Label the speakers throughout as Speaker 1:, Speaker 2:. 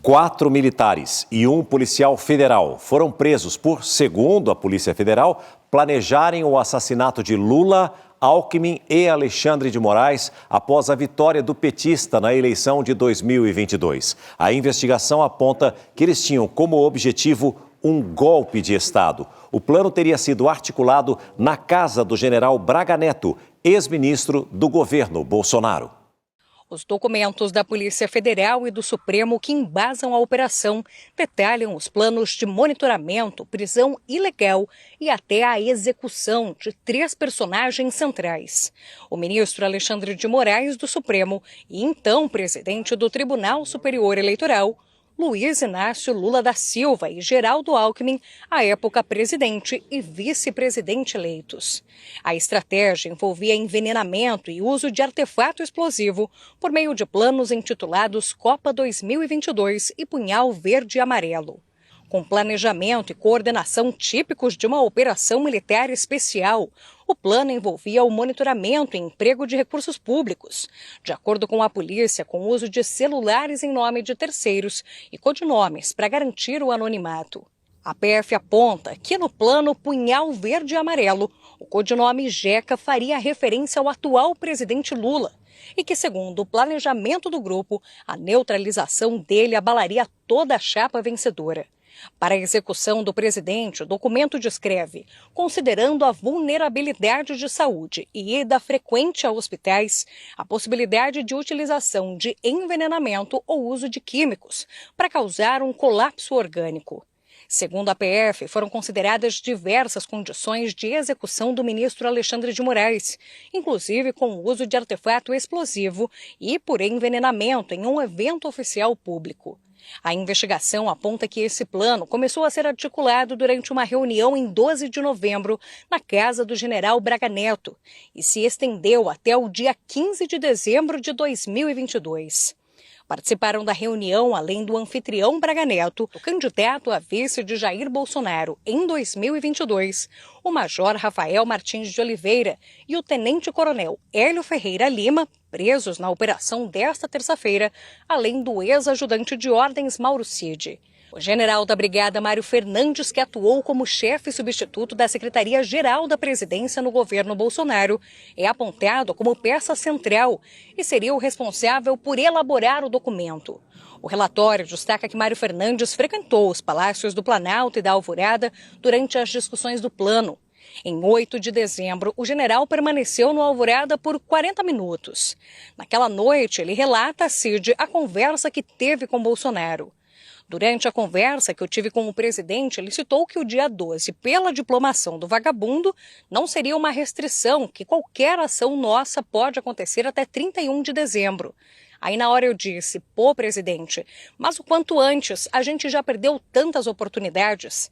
Speaker 1: 4 militares e um policial federal foram presos por, segundo a Polícia Federal, planejarem o assassinato de Lula, Alckmin e Alexandre de Moraes após a vitória do petista na eleição de 2022. A investigação aponta que eles tinham como objetivo um golpe de Estado. O plano teria sido articulado na casa do general Braga Neto, ex-ministro do governo Bolsonaro.
Speaker 2: Os documentos da Polícia Federal e do Supremo que embasam a operação detalham os planos de monitoramento, prisão ilegal e até a execução de 3 personagens centrais. O ministro Alexandre de Moraes, do Supremo, e então presidente do Tribunal Superior Eleitoral, Luiz Inácio Lula da Silva e Geraldo Alckmin, à época presidente e vice-presidente eleitos. A estratégia envolvia envenenamento e uso de artefato explosivo por meio de planos intitulados Copa 2022 e Punhal Verde e Amarelo. Com planejamento e coordenação típicos de uma operação militar especial, o plano envolvia o monitoramento e emprego de recursos públicos, de acordo com a polícia, com o uso de celulares em nome de terceiros e codinomes para garantir o anonimato. A PF aponta que no plano Punhal Verde e Amarelo, o codinome Jeca faria referência ao atual presidente Lula e que, segundo o planejamento do grupo, a neutralização dele abalaria toda a chapa vencedora. Para a execução do presidente, o documento descreve, considerando a vulnerabilidade de saúde e ida frequente a hospitais, a possibilidade de utilização de envenenamento ou uso de químicos para causar um colapso orgânico. Segundo a PF, foram consideradas diversas condições de execução do ministro Alexandre de Moraes, inclusive com o uso de artefato explosivo e por envenenamento em um evento oficial público. A investigação aponta que esse plano começou a ser articulado durante uma reunião em 12 de novembro na casa do general Braga Neto e se estendeu até o dia 15 de dezembro de 2022. Participaram da reunião, além do anfitrião Braga Neto, o candidato a vice de Jair Bolsonaro em 2022, o major Rafael Martins de Oliveira e o tenente-coronel Hélio Ferreira Lima, presos na operação desta terça-feira, além do ex-ajudante de ordens Mauro Cid. O general da Brigada Mário Fernandes, que atuou como chefe substituto da Secretaria-Geral da Presidência no governo Bolsonaro, é apontado como peça central e seria o responsável por elaborar o documento. O relatório destaca que Mário Fernandes frequentou os palácios do Planalto e da Alvorada durante as discussões do plano. Em 8 de dezembro, o general permaneceu no Alvorada por 40 minutos. Naquela noite, ele relata a Cid a conversa que teve com Bolsonaro. Durante a conversa que eu tive com o presidente, ele citou que o dia 12, pela diplomação do vagabundo, não seria uma restrição, que qualquer ação nossa pode acontecer até 31 de dezembro. Aí na hora eu disse, pô, presidente, mas o quanto antes, a gente já perdeu tantas oportunidades.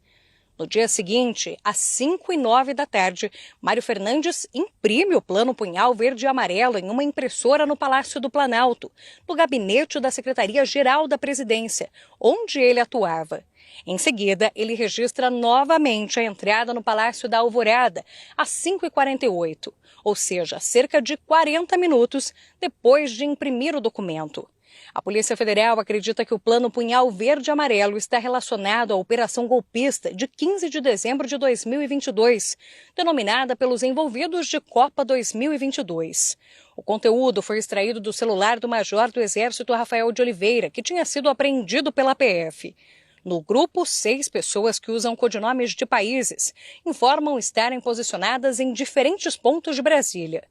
Speaker 2: No dia seguinte, às 5h09 da tarde, Mário Fernandes imprime o plano Punhal Verde e Amarelo em uma impressora no Palácio do Planalto, no gabinete da Secretaria-Geral da Presidência, onde ele atuava. Em seguida, ele registra novamente a entrada no Palácio da Alvorada, às 5h48, ou seja, cerca de 40 minutos depois de imprimir o documento. A Polícia Federal acredita que o plano Punhal Verde e Amarelo está relacionado à operação golpista de 15 de dezembro de 2022, denominada pelos envolvidos de Copa 2022. O conteúdo foi extraído do celular do major do Exército Rafael de Oliveira, que tinha sido apreendido pela PF. No grupo, 6 pessoas que usam codinomes de países informam estarem posicionadas em diferentes pontos de Brasília.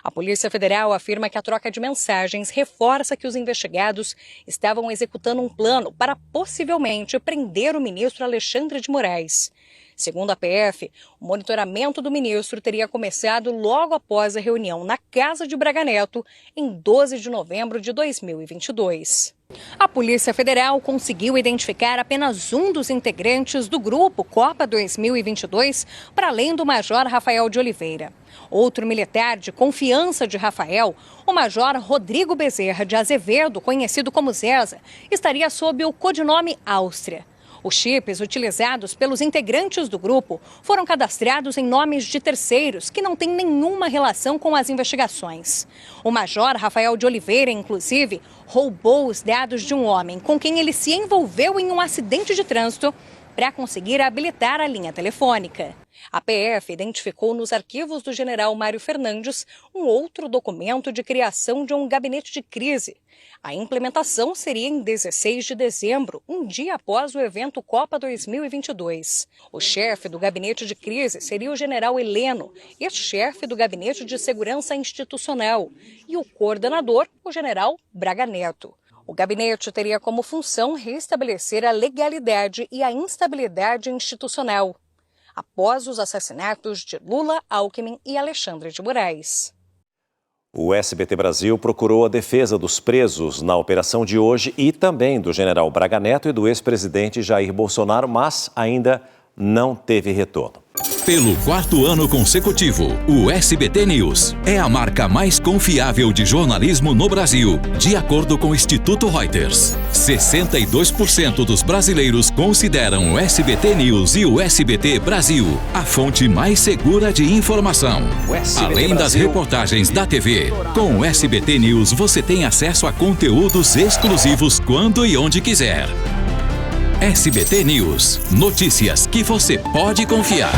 Speaker 2: A Polícia Federal afirma que a troca de mensagens reforça que os investigados estavam executando um plano para possivelmente prender o ministro Alexandre de Moraes. Segundo a PF, o monitoramento do ministro teria começado logo após a reunião na casa de Braga Neto, em 12 de novembro de 2022. A Polícia Federal conseguiu identificar apenas um dos integrantes do grupo Copa 2022, para além do major Rafael de Oliveira. Outro militar de confiança de Rafael, o major Rodrigo Bezerra de Azevedo, conhecido como Zeza, estaria sob o codinome Áustria. Os chips utilizados pelos integrantes do grupo foram cadastrados em nomes de terceiros que não têm nenhuma relação com as investigações. O major Rafael de Oliveira, inclusive, roubou os dados de um homem com quem ele se envolveu em um acidente de trânsito para conseguir habilitar a linha telefônica. A PF identificou nos arquivos do general Mário Fernandes um outro documento de criação de um gabinete de crise. A implementação seria em 16 de dezembro, um dia após o evento Copa 2022. O chefe do gabinete de crise seria o general Heleno, ex-chefe do Gabinete de Segurança Institucional, e o coordenador, o general Braga Neto. O gabinete teria como função restabelecer a legalidade e a instabilidade institucional, após os assassinatos de Lula, Alckmin e Alexandre de Moraes.
Speaker 1: O SBT Brasil procurou a defesa dos presos na operação de hoje e também do general Braga Neto e do ex-presidente Jair Bolsonaro, mas ainda não teve retorno.
Speaker 3: Pelo 4º ano consecutivo, o SBT News é a marca mais confiável de jornalismo no Brasil, de acordo com o Instituto Reuters. 62% dos brasileiros consideram o SBT News e o SBT Brasil a fonte mais segura de informação. Além das reportagens da TV, com o SBT News você tem acesso a conteúdos exclusivos quando e onde quiser. SBT News, notícias que você pode confiar.